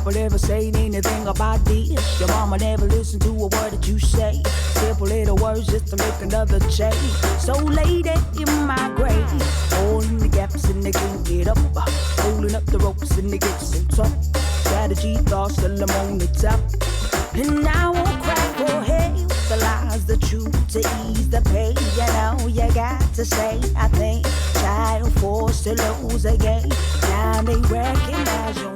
people ever saying anything about this? Your mama never listened to a word that you say. Simple little words just to make another change. So lady in my grave, holding the gaps and they can't get up, holding up the ropes and they get so tough. Strategy, thoughts till I'm on the top. And I won't cry for help. The lies, the truth, to ease the pain. You know you got to say, I think child forced to lose again. Now they recognize your